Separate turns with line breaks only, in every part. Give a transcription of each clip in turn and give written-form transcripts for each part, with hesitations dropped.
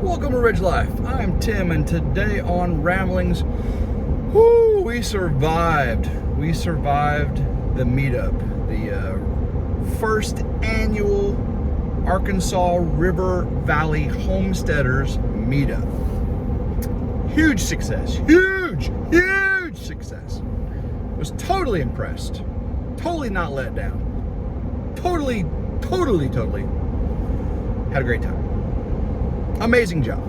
Welcome to Ridge Life. I'm Tim, and today on Ramblings, we survived. We survived the meetup, the first annual Arkansas River Valley Homesteaders meetup. Huge success, huge success. Was totally impressed, totally not let down, totally had a great time. Amazing job.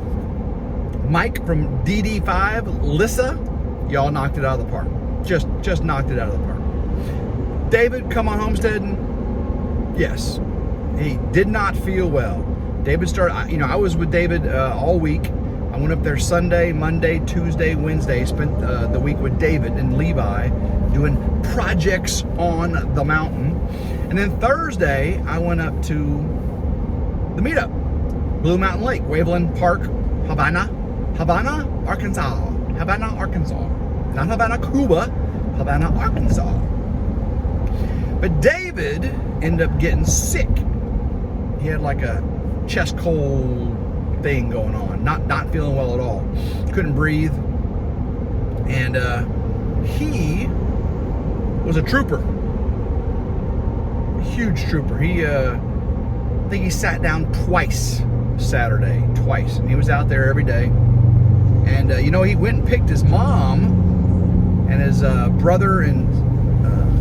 Mike from DD5, Lissa, y'all knocked it out of the park. Just knocked it out of the park. David, come on homesteading. Yes, he did not feel well. David started, I was with David all week. I went up there Sunday, Monday, Tuesday, Wednesday, spent the week with David and Levi doing projects on the mountain. And then Thursday, I went up to the meetup. Blue Mountain Lake, Waveland Park, Havana, Arkansas. Havana, Arkansas. Not Havana, Cuba, Havana, Arkansas. But David ended up getting sick. He had like a chest cold thing going on, not feeling well at all. Couldn't breathe. And he was a trooper. A huge trooper. I think he sat down twice Saturday, and he was out there every day. And he went and picked his mom and his brother and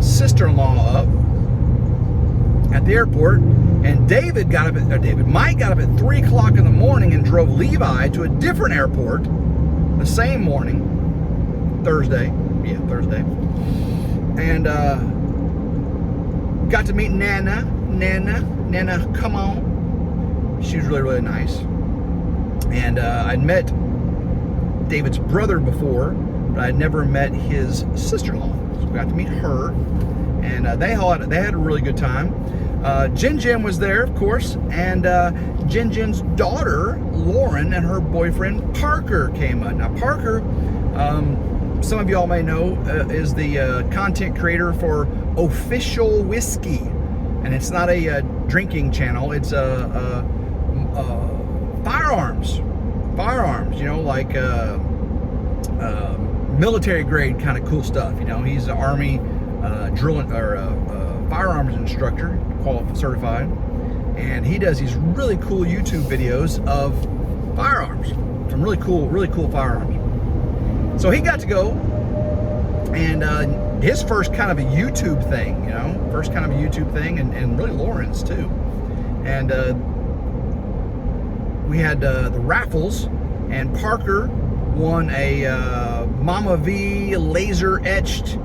sister-in-law up at the airport. And Mike got up at 3 o'clock in the morning and drove Levi to a different airport the same morning, Thursday, and got to meet Nana, come on. She was really nice. And I'd met David's brother before, but I'd never met his sister-in-law. So we got to meet her, and they had a really good time. Jin was there, of course, and Jin's daughter, Lauren, and her boyfriend, Parker, came up. Now, Parker, some of y'all may know, is the content creator for Official Whiskey. And it's not a drinking channel, it's firearms, like military grade kind of cool stuff. He's an Army firearms instructor, certified, and he does these really cool YouTube videos of firearms, some really cool firearms. So he got to go, and his first kind of a YouTube thing, and really Lauren's too. And we had the raffles, and Parker won a Mama V laser etched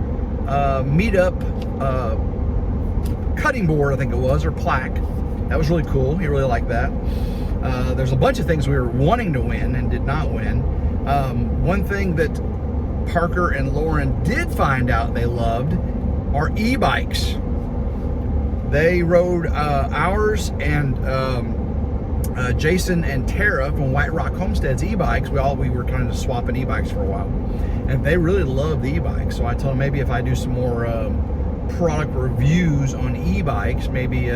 meetup cutting board, I think it was, or plaque. That was really cool. He really liked that. There's a bunch of things we were wanting to win and did not win. One thing that Parker and Lauren did find out they loved are e-bikes. They rode ours and Jason and Tara from White Rock Homestead's e-bikes. We were kind of just swapping e-bikes for a while, and they really love the e-bikes. So I told them maybe if I do some more product reviews on e-bikes, maybe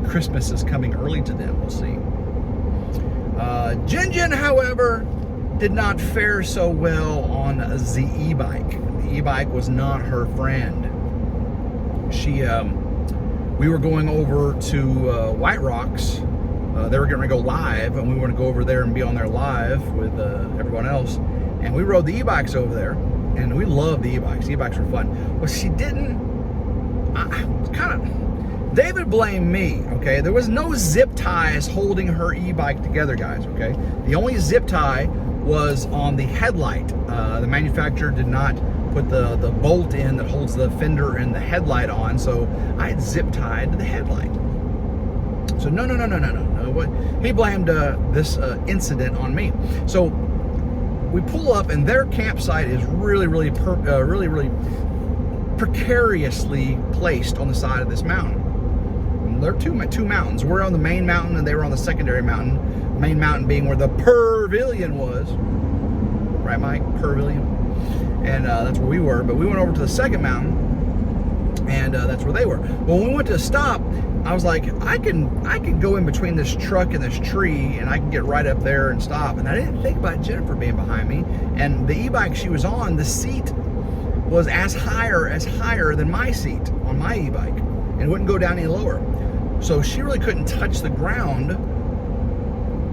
Christmas is coming early to them. We'll see. Jin, however, did not fare so well on the e-bike. The e-bike was not her friend. We were going over to White Rocks. They were getting ready to go live, and we were going to go over there and be on there live with everyone else. And we rode the e-bikes over there, and we loved the e-bikes. The e-bikes were fun. Well, she didn't. David blamed me. Okay, there was no zip ties holding her e-bike together, guys. Okay, the only zip tie was on the headlight. The manufacturer did not put the bolt in that holds the fender and the headlight on, so I had zip tied to the headlight. So no. He blamed this incident on me. So we pull up, and their campsite is really precariously placed on the side of this mountain. And there are two mountains. We're on the main mountain, and they were on the secondary mountain. The main mountain being where the pavilion was. Right, Mike? Pavilion. And that's where we were. But we went over to the second mountain, and that's where they were. Well, when we went to stop, I was like, I can go in between this truck and this tree, and I can get right up there and stop. And I didn't think about Jennifer being behind me. And the e-bike she was on, the seat was as higher than my seat on my e-bike, and it wouldn't go down any lower. So she really couldn't touch the ground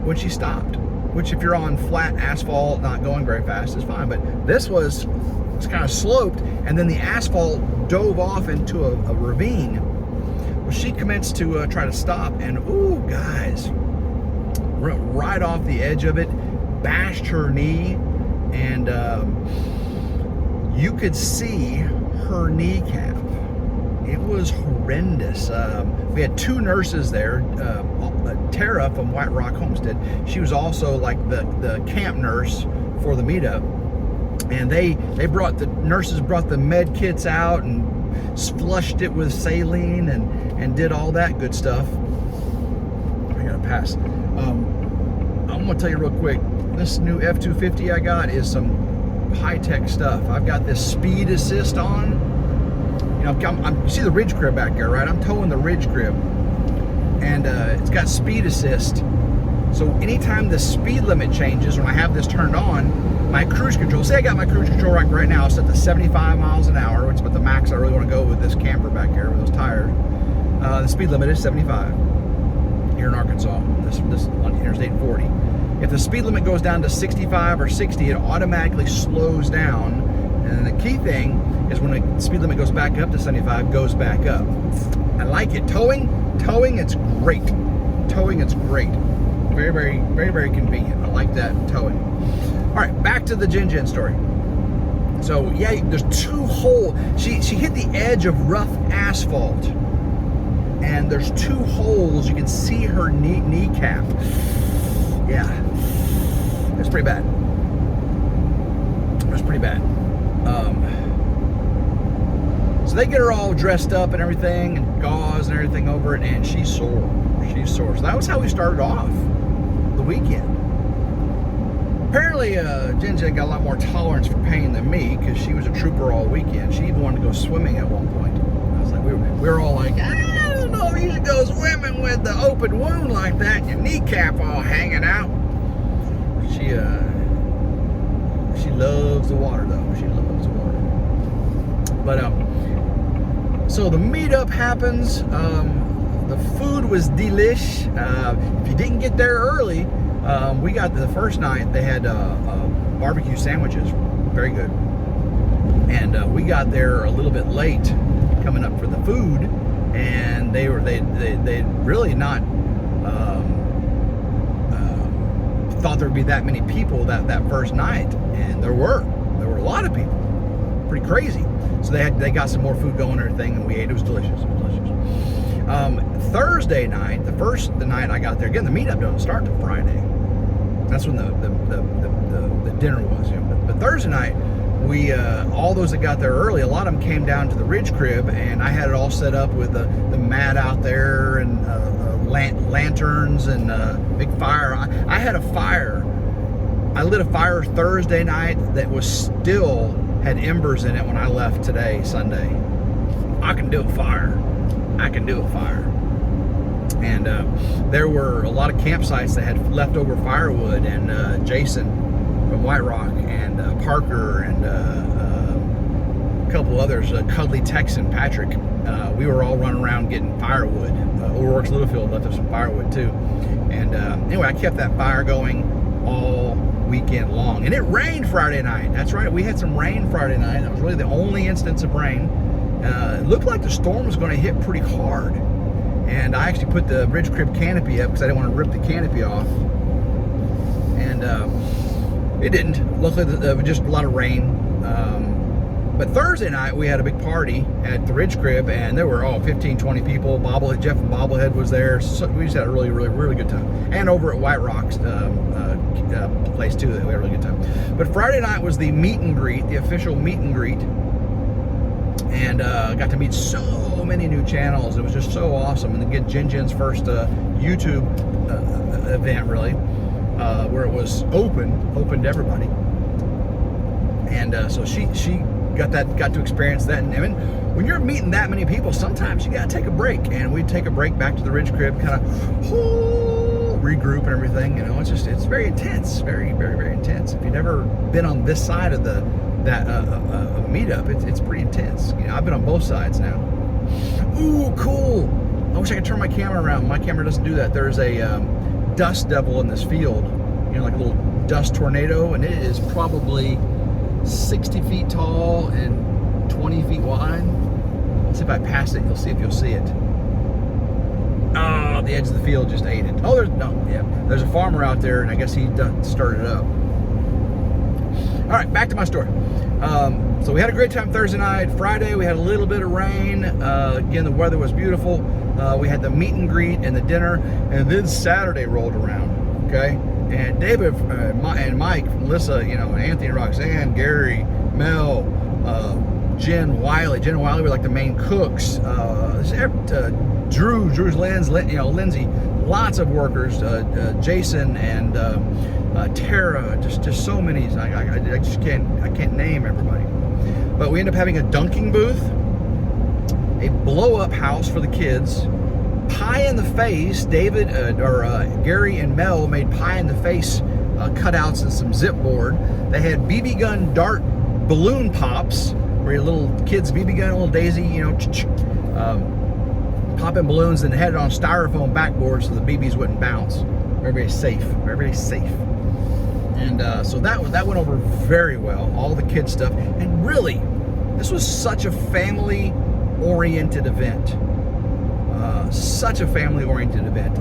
when she stopped, which if you're on flat asphalt, not going very fast, is fine. But this was kind of sloped, and then the asphalt dove off into a ravine. Well, she commenced to try to stop, and ooh, guys, right off the edge of it, bashed her knee, and you could see her kneecap. It was horrendous. We had two nurses there. Tara from White Rock Homestead, she was also like the camp nurse for the meetup, and the nurses brought the med kits out and flushed it with saline and did all that good stuff. I gotta pass. I'm gonna tell you real quick, this new F-250 I got is some high-tech stuff. I've got this speed assist on. You know, you see the Ridge crib back there, right? I'm towing the Ridge crib, and it's got speed assist. So anytime the speed limit changes, when I have this turned on, my cruise control, say I got my cruise control right now set to 75 miles an hour, which is about the max I really want to go with this camper back here with those tires. The speed limit is 75 here in Arkansas, this on Interstate 40. If the speed limit goes down to 65 or 60, it automatically slows down. And the key thing is when the speed limit goes back up to 75, goes back up. I like it. Towing, it's great. Towing, it's great. Very, very, very, very convenient. I like that towing. All right, back to the Jen story. So yeah, there's two holes. She hit the edge of rough asphalt, and there's two holes. You can see her kneecap. Yeah, it's pretty bad. It's pretty bad. So they get her all dressed up and everything, and gauze and everything over it, and she's sore. She's sore. So that was how we started off the weekend. Apparently, Jen got a lot more tolerance for pain than me, because she was a trooper all weekend. She even wanted to go swimming at one point. I was like, we were all like, I don't know if you should go swimming with the open wound like that, and your kneecap all hanging out. She loves the water, though. She loves the water. But so the meetup happens. The food was delish. If you didn't get there early, we got the first night. They had barbecue sandwiches, very good. And we got there a little bit late, coming up for the food, and they really not thought there would be that many people that first night, and there were a lot of people, pretty crazy. So they got some more food going and everything, and we ate. It was delicious. It was delicious. Thursday night, the night I got there, again, the meetup doesn't start till Friday. That's when the dinner was. You know. But Thursday night, we all those that got there early, a lot of them came down to the Ridge crib, and I had it all set up with the mat out there and lanterns and big fire. I had a fire. I lit a fire Thursday night that was still had embers in it when I left today, Sunday. I can do a fire. I can do a fire. And there were a lot of campsites that had leftover firewood, and Jason from White Rock and Parker and a couple others, Cuddly Texan, Patrick, we were all running around getting firewood. O'Rourke's Littlefield left us some firewood too. And anyway, I kept that fire going all weekend long. And it rained Friday night. That's right, we had some rain Friday night. That was really the only instance of rain. It looked like the storm was going to hit pretty hard. And I actually put the Ridge crib canopy up because I didn't want to rip the canopy off. And it didn't. Luckily, there was just a lot of rain. But Thursday night, we had a big party at the Ridge crib, and there were 15, 20 people. Jeff from Bobblehead was there. So we just had a really, really, really good time. And over at White Rock's place, too, we had a really good time. But Friday night was the meet and greet, the official meet and greet. And got to meet so many new channels. It was just so awesome. And to get Jen's first YouTube event, really, where it was open to everybody. And so she got to experience that. And I mean, when you're meeting that many people, sometimes you got to take a break. And we'd take a break back to the Ridge crib, kind of regroup and everything. You know, it's very intense, very, very, very intense. If you've never been on this side of that meetup, it's pretty intense. You know, I've been on both sides now. Ooh, cool. I wish I could turn my camera around. My camera doesn't do that. There's a dust devil in this field, you know, like a little dust tornado, and it is probably 60 feet tall and 20 feet wide. Let's see if I pass it, you'll see if you'll see it. Oh, the edge of the field just ate it. Oh, there's a farmer out there, and I guess he started it up. All right, back to my story. So we had a great time Thursday night. Friday, we had a little bit of rain. Again, the weather was beautiful. We had the meet and greet and the dinner, and then Saturday rolled around, okay? And David and Mike, Melissa, you know, Anthony, Roxanne, Gary, Mel, Jen Wiley were like the main cooks. Drew's Lindsay, lots of workers, Jason and Tara, just so many. I just can't name everybody. But we ended up having a dunking booth, a blow-up house for the kids, pie in the face. David Gary and Mel made pie in the face cutouts and some zip board. They had BB gun dart balloon pops, where your little kids BB gun, a little daisy, you know, popping balloons, and had it on styrofoam backboard so the BBs wouldn't bounce. Very, very safe. Very, very safe. And so that went over very well. All the kids stuff, and really, this was such a family-oriented event. Such a family-oriented event.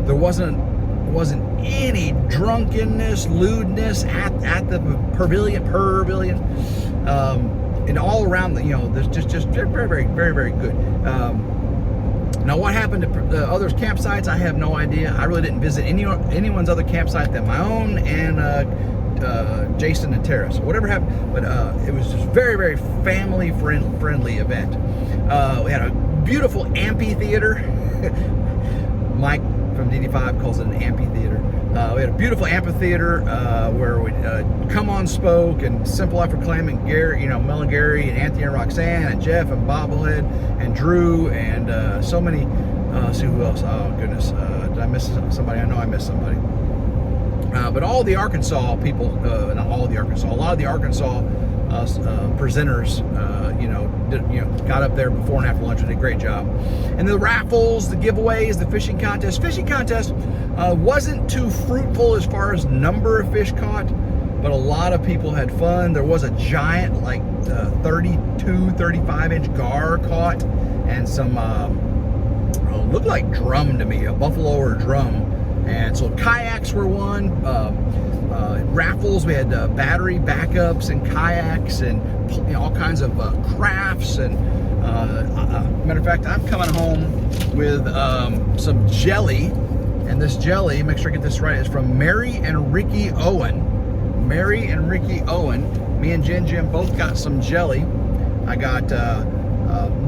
There wasn't any drunkenness, lewdness at the pavilion, and all around the, you know, there's just very, very, very, very good. Now, what happened to the other campsites, I have no idea. I really didn't visit anyone's other campsite than my own and Jason and Tara. So whatever happened, but it was just very, very family friendly event. We had a beautiful amphitheater. Mike from DD5 calls it an amphitheater. We had a beautiful amphitheater where we Come On spoke, and Simple Effort Clam, and Gary, you know, Mel and Gary, and Anthony and Roxanne, and Jeff, and Bobblehead, and Drew, and so many. See who else? Oh goodness, did I miss somebody? I know I missed somebody. But all the Arkansas people, not all the Arkansas, a lot of the Arkansas presenters, got up there before and after lunch and did a great job. And the raffles, the giveaways, the fishing contest. Fishing contest wasn't too fruitful as far as number of fish caught, but a lot of people had fun. There was a giant, like 32, 35 inch gar caught, and some looked like drum to me, a buffalo or a drum. And so kayaks were won. Raffles, we had battery backups and kayaks, and all kinds of crafts. And matter of fact, I'm coming home with some jelly, and this jelly, make sure I get this right, is from Mary and Ricky Owen. Mary and Ricky Owen. Me and Jim both got some jelly. I got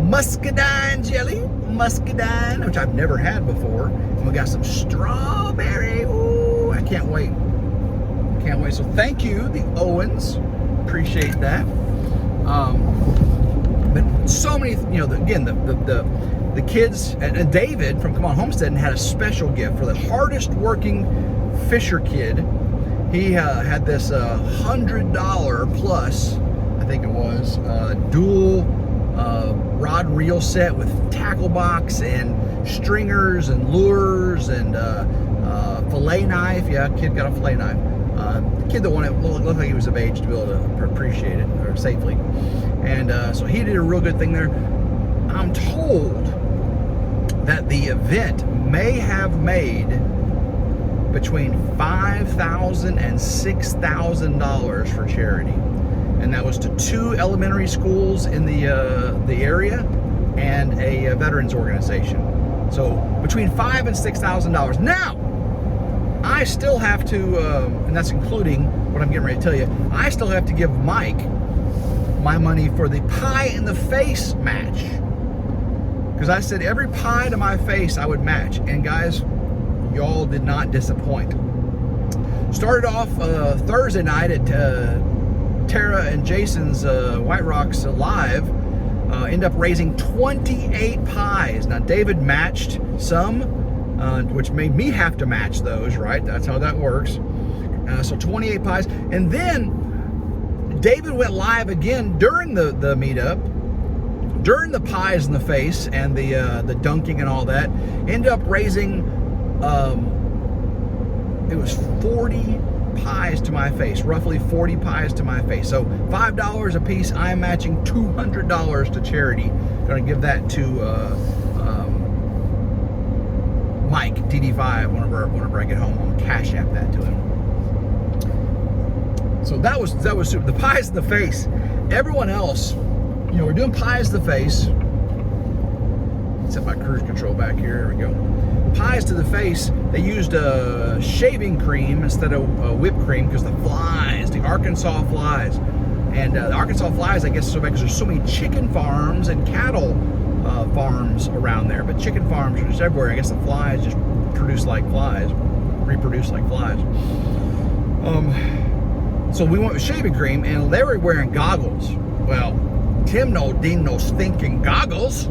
muscadine jelly, which I've never had before. And we got some strawberry. Ooh, I can't wait. Can't wait. So thank you, the Owens. Appreciate that. But so many, again, the kids, and David from Come On Homesteading had a special gift for the hardest working fisher kid. He had this $100 plus, I think it was, dual rod and reel set with tackle box and stringers and lures and fillet knife. Yeah, kid got a fillet knife. The kid that won it looked like he was of age to be able to appreciate it or safely. And so he did a real good thing there. I'm told that the event may have made between $5,000 and $6,000 for charity. And that was to 2 elementary schools in the area and a veterans organization. So between $5,000 and $6,000. Now, I still have to, and that's including what I'm getting ready to tell you, I still have to give Mike my money for the pie in the face match. Because I said every pie to my face I would match. And guys, y'all did not disappoint. Started off Thursday night at Tara and Jason's White Rocks Live ended up raising 28 pies. Now, David matched some, which made me have to match those, right? That's how that works. So 28 pies. And then David went live again during the meetup, during the pies in the face and the dunking and all that. Ended up raising, it was 40 pies to my face, roughly 40 pies to my face. So $5 a piece. I am matching $200 to charity. Going to give that to Mike DD5 whenever I get home. I'm gonna Cash App that to him. So that was super. The pies in the face. Everyone else, you know, we're doing pies to the face. Set my cruise control back here. Here we go. Pies to the face. They used shaving cream instead of whipped cream because the flies, the Arkansas flies, and the Arkansas flies, I guess, so because there's so many chicken farms and cattle farms around there. But chicken farms are just everywhere. I guess the flies just reproduce like flies. So we went with shaving cream, and they were wearing goggles. Well, Tim no ding no stinking goggles.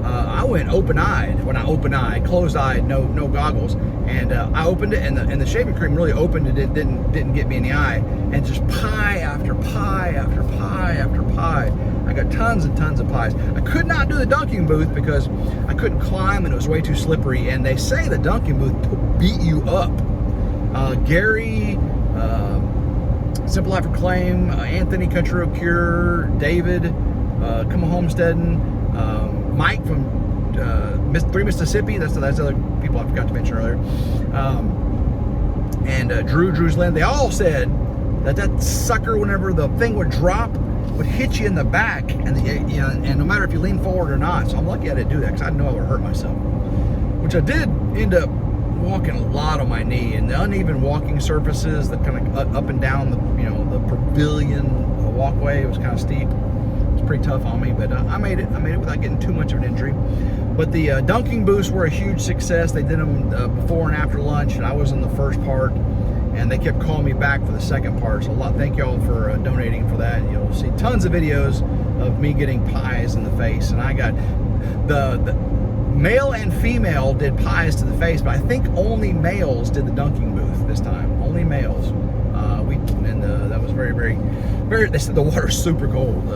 I went open-eyed. When I open-eyed, closed-eyed, no goggles, and I opened it, and the shaving cream really opened it. It didn't get me in the eye, and just pie after pie after pie after pie. I got tons and tons of pies. I could not do the dunking booth because I couldn't climb, and it was way too slippery. And they say the dunking booth beat you up. Gary, Simple Life Reclaim, Anthony Country Road Cure, David, Come Homesteading, Mike from 3 Mississippi, that's the other people I forgot to mention earlier, and Drew's Land. They all said that sucker, whenever the thing would drop, would hit you in the back, and and no matter if you lean forward or not. So I'm lucky I didn't do that because I know I would hurt myself, which I did end up walking a lot on my knee, and the uneven walking surfaces that kind of up and down the pavilion walkway, it was kind of steep. Pretty tough on me, but I made it without getting too much of an injury. But the dunking booths were a huge success. They did them before and after lunch, and I was in the first part, and they kept calling me back for the second part. So thank y'all for donating for that. You'll see tons of videos of me getting pies in the face, and I got the male and female did pies to the face, but I think only males did the dunking booth this time. Only males. That was very, very, very. They said the water's super cold.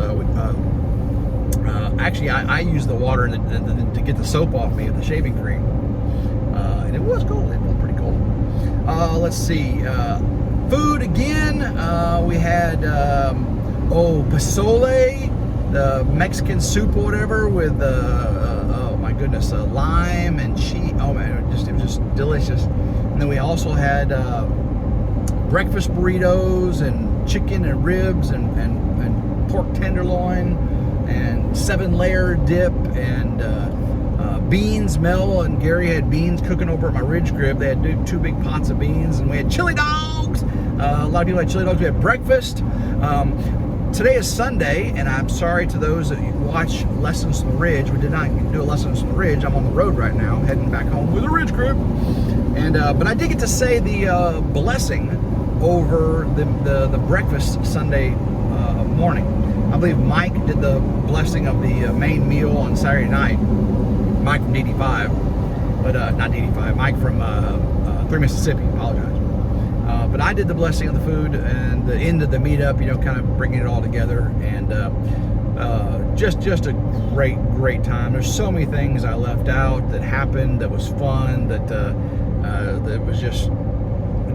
Actually, I used the water to get the soap off me with the shaving cream, and it was cold. It was pretty cold. Let's see. Food again. We had pozole, the Mexican soup or whatever with oh my goodness, lime and cheese. Oh man, it was just delicious. And then we also had breakfast burritos and chicken and ribs and pork tenderloin and 7-layer dip and beans. Mel and Gary had beans cooking over at my Ridge Crib. They had 2 big pots of beans, and we had chili dogs. A lot of people had chili dogs. We had breakfast. Today is Sunday, and I'm sorry to those that watch Lessons from the Ridge. We did not do a Lessons from the Ridge. I'm on the road right now, heading back home with a Ridge Crib. And but I did get to say the blessing over the breakfast Sunday morning. I believe Mike did the blessing of the main meal on Saturday night. Mike from DD5, but not DD5. Mike from 3 Mississippi. Apologize. But I did the blessing of the food and the end of the meetup. Kind of bringing it all together, and just a great time. There's so many things I left out that happened that was fun. That was just.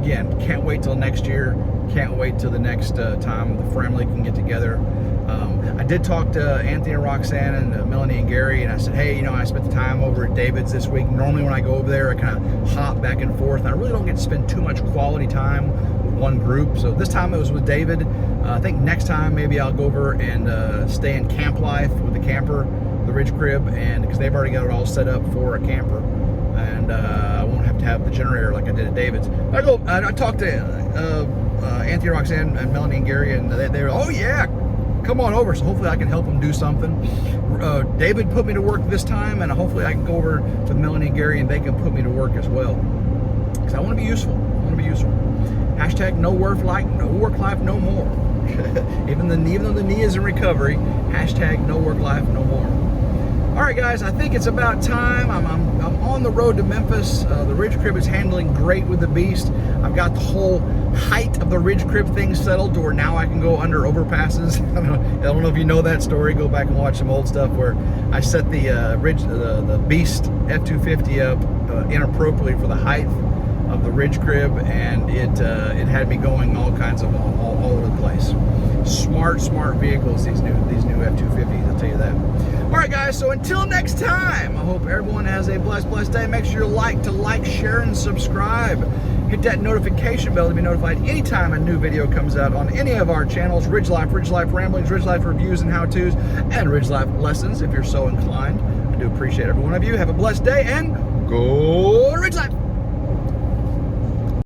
Again, can't wait till next year. Can't wait till the next time the family can get together. I did talk to Anthony and Roxanne and Melanie and Gary, and I said, hey, I spent the time over at David's this week. Normally when I go over there, I kind of hop back and forth, and I really don't get to spend too much quality time with one group. So this time it was with David. I think next time maybe I'll go over and stay in camp life with the camper, the Ridge Crib, and because they've already got it all set up for a camper. And I won't have to have the generator like I did at David's. I talked to Anthony, Roxanne, and Melanie and Gary, and they were, oh yeah, come on over. So hopefully I can help them do something. David put me to work this time, and hopefully I can go over to Melanie and Gary, and they can put me to work as well. Because I want to be useful. Hashtag no work life no more. even though the knee is in recovery. Hashtag no work life no more. All right, guys, I think it's about time. I'm on the road to Memphis. The Ridge Crib is handling great with the beast. I've got the whole height of the Ridge Crib thing settled to where now I can go under overpasses. I don't know if you know that story. Go back and watch some old stuff where I set the Beast F-250 up inappropriately for the height of the Ridge Crib, and it had me going all kinds of all over the place. Smart vehicles, these new F-250s, I'll tell you that. All right, guys, so until next time, I hope everyone has a blessed day. Make sure you like, share, and subscribe. Hit that notification bell to be notified anytime a new video comes out on any of our channels: RidgeLife, RidgeLife Ramblings, RidgeLife Reviews and How-Tos, and RidgeLife Lessons, if you're so inclined. I do appreciate every one of you. Have a blessed day, and go RidgeLife!